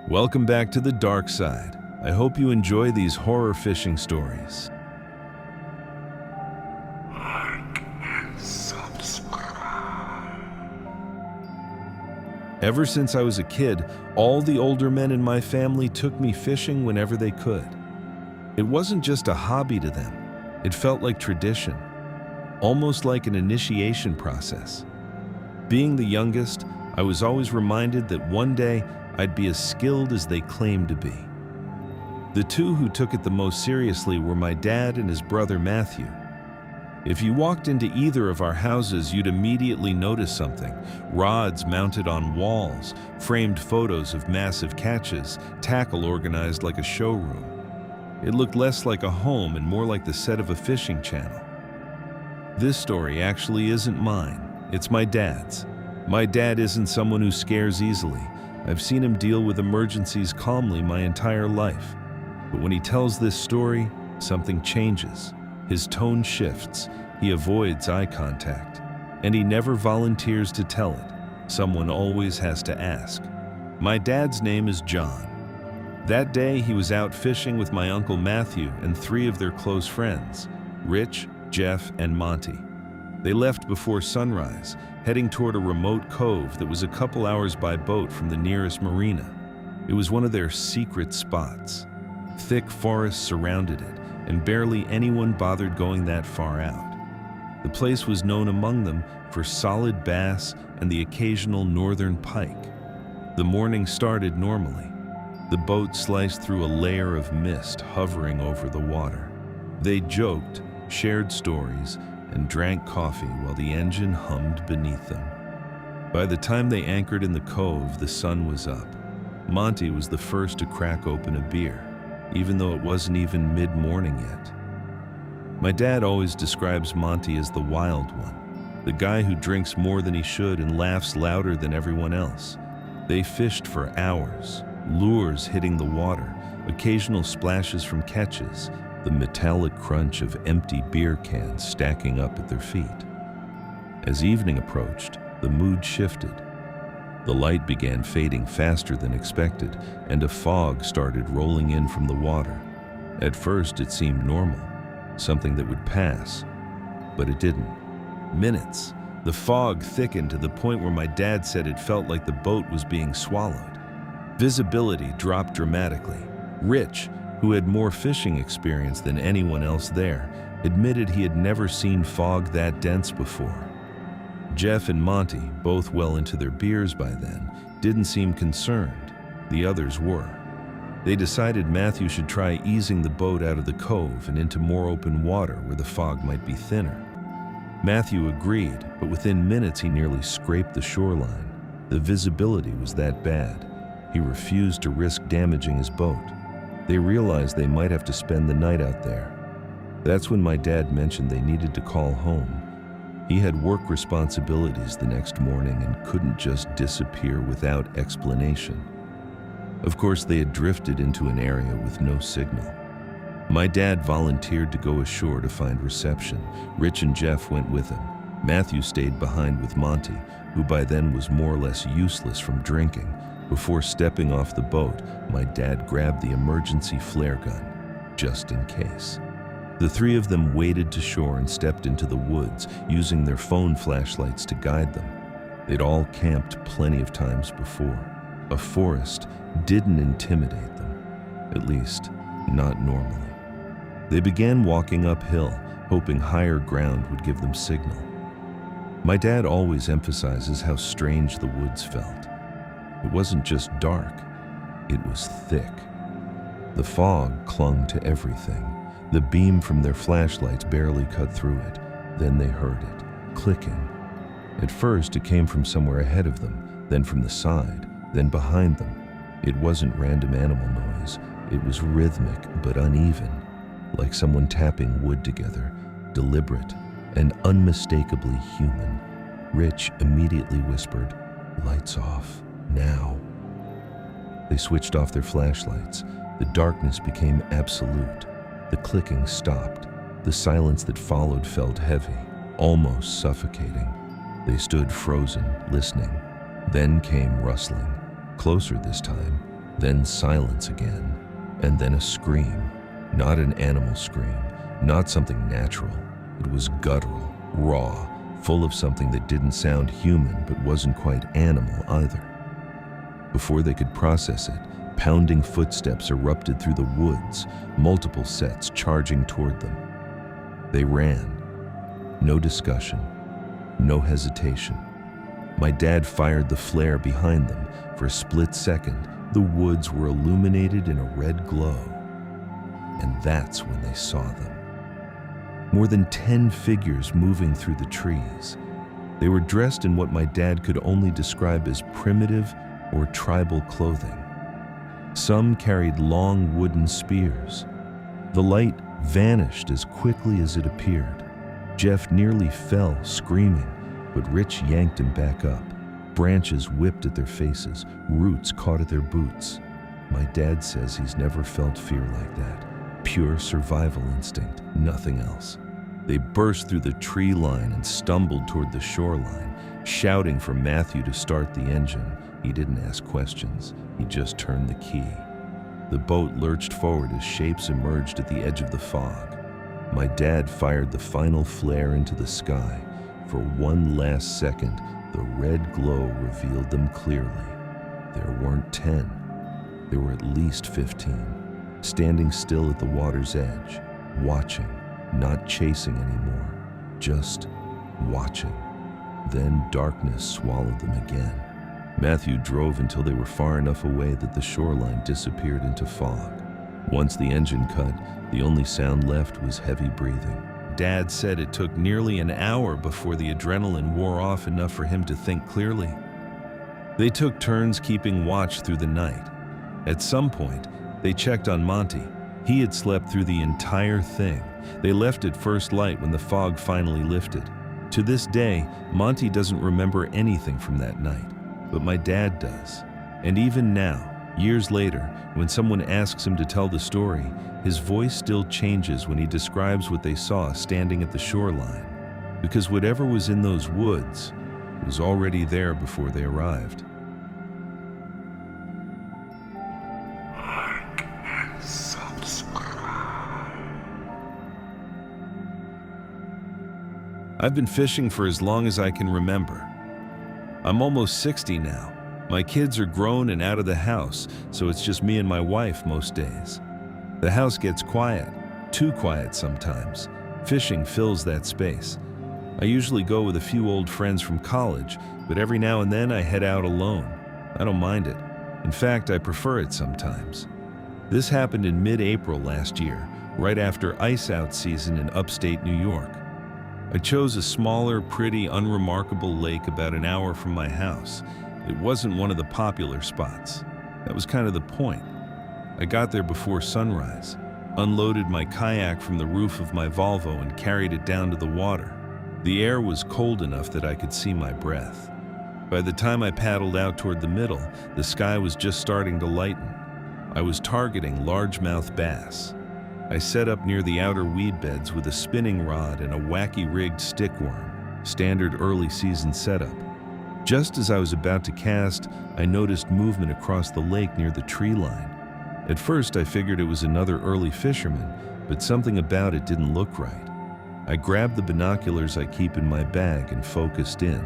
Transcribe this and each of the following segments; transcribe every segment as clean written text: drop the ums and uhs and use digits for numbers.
Welcome back to the dark side. I hope you enjoy these horror fishing stories. Ever since I was a kid, all the older men in my family took me fishing whenever they could. It wasn't just a hobby to them. It felt like tradition, almost like an initiation process. Being the youngest, I was always reminded that one day I'd be as skilled as they claimed to be. The two who took it the most seriously were my dad and his brother Matthew. If you walked into either of our houses, you'd immediately notice something. Rods mounted on walls, framed photos of massive catches, tackle organized like a showroom. It looked less like a home and more like the set of a fishing channel. This story actually isn't mine, it's my dad's. My dad isn't someone who scares easily. I've seen him deal with emergencies calmly my entire life. But when he tells this story, something changes. His tone shifts, he avoids eye contact, and he never volunteers to tell it. Someone always has to ask. My dad's name is John. That day he was out fishing with my uncle Matthew and three of their close friends, Rich, Jeff, and Monty. They left before sunrise, heading toward a remote cove that was a couple hours by boat from the nearest marina. It was one of their secret spots. Thick forests surrounded it, and barely anyone bothered going that far out. The place was known among them for solid bass and the occasional northern pike. The morning started normally. The boat sliced through a layer of mist hovering over the water. They joked, shared stories, and drank coffee while the engine hummed beneath them. By the time they anchored in the cove, the sun was up. Monty was the first to crack open a beer, even though it wasn't even mid-morning yet. My dad always describes Monty as the wild one, the guy who drinks more than he should and laughs louder than everyone else. They fished for hours, lures hitting the water, occasional splashes from catches, the metallic crunch of empty beer cans stacking up at their feet. As evening approached, the mood shifted. The light began fading faster than expected, and a fog started rolling in from the water. At first, it seemed normal, something that would pass, but it didn't. Minutes. The fog thickened to the point where my dad said it felt like the boat was being swallowed. Visibility dropped dramatically. Rich, who had more fishing experience than anyone else there, admitted he had never seen fog that dense before. Jeff and Monty, both well into their beers by then, didn't seem concerned. The others were. They decided Matthew should try easing the boat out of the cove and into more open water where the fog might be thinner. Matthew agreed, but within minutes he nearly scraped the shoreline. The visibility was that bad. He refused to risk damaging his boat. They realized they might have to spend the night out there. That's when my dad mentioned they needed to call home. He had work responsibilities the next morning and couldn't just disappear without explanation. Of course, they had drifted into an area with no signal. My dad volunteered to go ashore to find reception. Rich and Jeff went with him. Matthew stayed behind with Monty, who by then was more or less useless from drinking. Before stepping off the boat, my dad grabbed the emergency flare gun, just in case. The three of them waded to shore and stepped into the woods, using their phone flashlights to guide them. They'd all camped plenty of times before. A forest didn't intimidate them, at least not normally. They began walking uphill, hoping higher ground would give them signal. My dad always emphasizes how strange the woods felt. It wasn't just dark, it was thick. The fog clung to everything. The beam from their flashlights barely cut through it. Then they heard it, clicking. At first, it came from somewhere ahead of them, then from the side, then behind them. It wasn't random animal noise. It was rhythmic but uneven, like someone tapping wood together, deliberate and unmistakably human. Rich immediately whispered, "Lights off. Now." They switched off their flashlights. The darkness became absolute. The clicking stopped. The silence that followed felt heavy, almost suffocating. They stood frozen, listening. Then came rustling, closer this time, Then silence again, and then a scream. Not an animal scream, not something natural. It was guttural, raw, full of something that didn't sound human but wasn't quite animal either. Before they could process it, pounding footsteps erupted through the woods, multiple sets charging toward them. They ran. No discussion, no hesitation. My dad fired the flare behind them. For a split second, the woods were illuminated in a red glow. And that's when they saw them. More than 10 figures moving through the trees. They were dressed in what my dad could only describe as primitive or tribal clothing. Some carried long wooden spears. The light vanished as quickly as it appeared. Jeff nearly fell screaming, but Rich yanked him back up. Branches whipped at their faces, roots caught at their boots. My dad says he's never felt fear like that. Pure survival instinct, nothing else. They burst through the tree line and stumbled toward the shoreline, shouting for Matthew to start the engine. He didn't ask questions, he just turned the key. The boat lurched forward as shapes emerged at the edge of the fog. My dad fired the final flare into the sky. For one last second, the red glow revealed them clearly. There weren't 10. There were at least 15, standing still at the water's edge, watching, not chasing anymore, just watching. Then darkness swallowed them again. Matthew drove until they were far enough away that the shoreline disappeared into fog. Once the engine cut, the only sound left was heavy breathing. Dad said it took nearly an hour before the adrenaline wore off enough for him to think clearly. They took turns keeping watch through the night. At some point, they checked on Monty. He had slept through the entire thing. They left at first light when the fog finally lifted. To this day, Monty doesn't remember anything from that night, but my dad does. And even now, years later, when someone asks him to tell the story, his voice still changes when he describes what they saw standing at the shoreline, because whatever was in those woods was already there before they arrived. Like and subscribe. I've been fishing for as long as I can remember. I'm almost 60 now. My kids are grown and out of the house, so it's just me and my wife most days. The house gets quiet, too quiet sometimes. Fishing fills that space. I usually go with a few old friends from college, but every now and then I head out alone. I don't mind it. In fact, I prefer it sometimes. This happened in mid-April last year, right after ice out season in upstate New York. I chose a smaller, pretty, unremarkable lake about an hour from my house. It wasn't one of the popular spots. That was kind of the point. I got there before sunrise, unloaded my kayak from the roof of my Volvo and carried it down to the water. The air was cold enough that I could see my breath. By the time I paddled out toward the middle, the sky was just starting to lighten. I was targeting largemouth bass. I set up near the outer weed beds with a spinning rod and a wacky-rigged stickworm, standard early season setup. Just as I was about to cast, I noticed movement across the lake near the tree line. At first, I figured it was another early fisherman, but something about it didn't look right. I grabbed the binoculars I keep in my bag and focused in.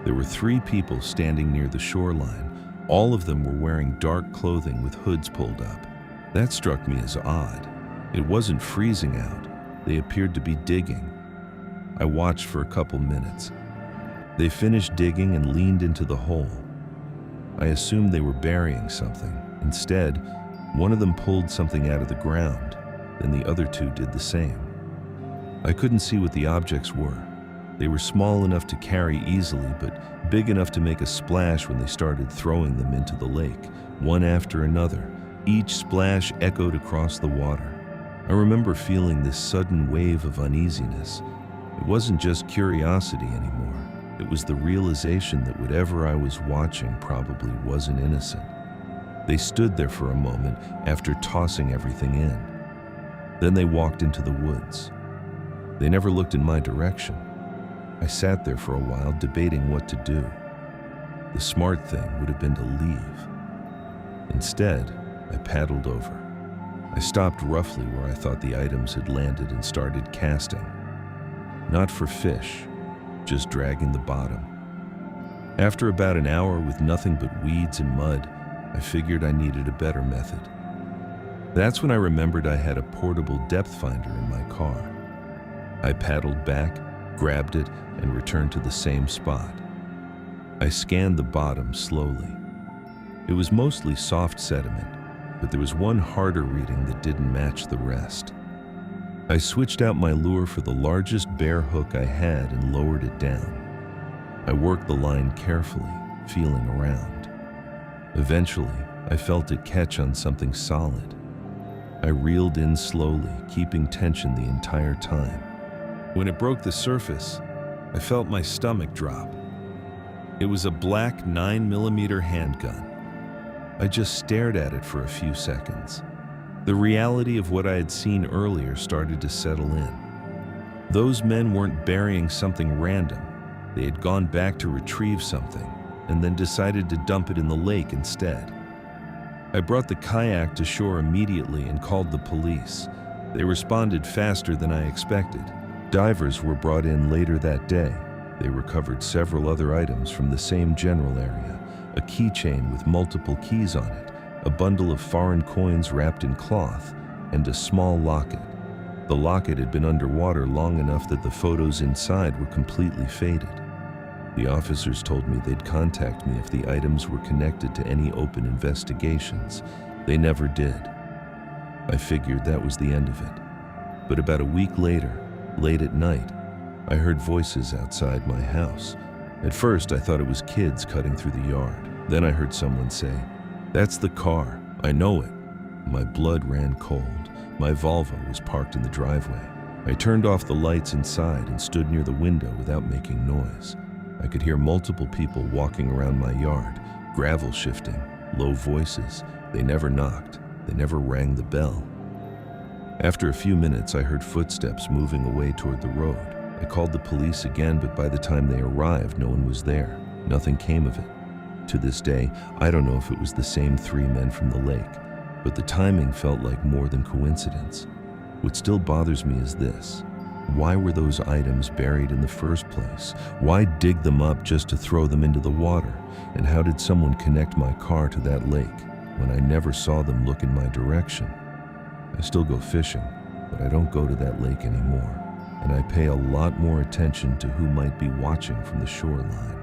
There were 3 people standing near the shoreline. All of them were wearing dark clothing with hoods pulled up. That struck me as odd. It wasn't freezing out. They appeared to be digging. I watched for a couple minutes. They finished digging and leaned into the hole. I assumed they were burying something. Instead, one of them pulled something out of the ground, then the other 2 did the same. I couldn't see what the objects were. They were small enough to carry easily, but big enough to make a splash when they started throwing them into the lake, one after another. Each splash echoed across the water. I remember feeling this sudden wave of uneasiness. It wasn't just curiosity anymore. It was the realization that whatever I was watching probably wasn't innocent. They stood there for a moment after tossing everything in. Then they walked into the woods. They never looked in my direction. I sat there for a while debating what to do. The smart thing would have been to leave. Instead, I paddled over. I stopped roughly where I thought the items had landed and started casting. Not for fish, just dragging the bottom. After about an hour with nothing but weeds and mud, I figured I needed a better method. That's when I remembered I had a portable depth finder in my car. I paddled back, grabbed it, and returned to the same spot. I scanned the bottom slowly. It was mostly soft sediment, but there was one harder reading that didn't match the rest. I switched out my lure for the largest bare hook I had and lowered it down. I worked the line carefully, feeling around. Eventually, I felt it catch on something solid. I reeled in slowly, keeping tension the entire time. When it broke the surface, I felt my stomach drop. It was a black 9mm handgun. I just stared at it for a few seconds. The reality of what I had seen earlier started to settle in. Those men weren't burying something random. They had gone back to retrieve something and then decided to dump it in the lake instead. I brought the kayak to shore immediately and called the police. They responded faster than I expected. Divers were brought in later that day. They recovered several other items from the same general area, a keychain with multiple keys on it, a bundle of foreign coins wrapped in cloth, and a small locket. The locket had been underwater long enough that the photos inside were completely faded. The officers told me they'd contact me if the items were connected to any open investigations. They never did. I figured that was the end of it. But about a week later, late at night, I heard voices outside my house. At first, I thought it was kids cutting through the yard. Then I heard someone say, "That's the car. I know it." My blood ran cold. My Volvo was parked in the driveway. I turned off the lights inside and stood near the window without making noise. I could hear multiple people walking around my yard, gravel shifting, low voices. They never knocked. They never rang the bell. After a few minutes, I heard footsteps moving away toward the road. I called the police again, but by the time they arrived, no one was there. Nothing came of it. To this day, I don't know if it was the same 3 men from the lake, but the timing felt like more than coincidence. What still bothers me is this. Why were those items buried in the first place? Why dig them up just to throw them into the water? And how did someone connect my car to that lake when I never saw them look in my direction? I still go fishing, but I don't go to that lake anymore, and I pay a lot more attention to who might be watching from the shoreline.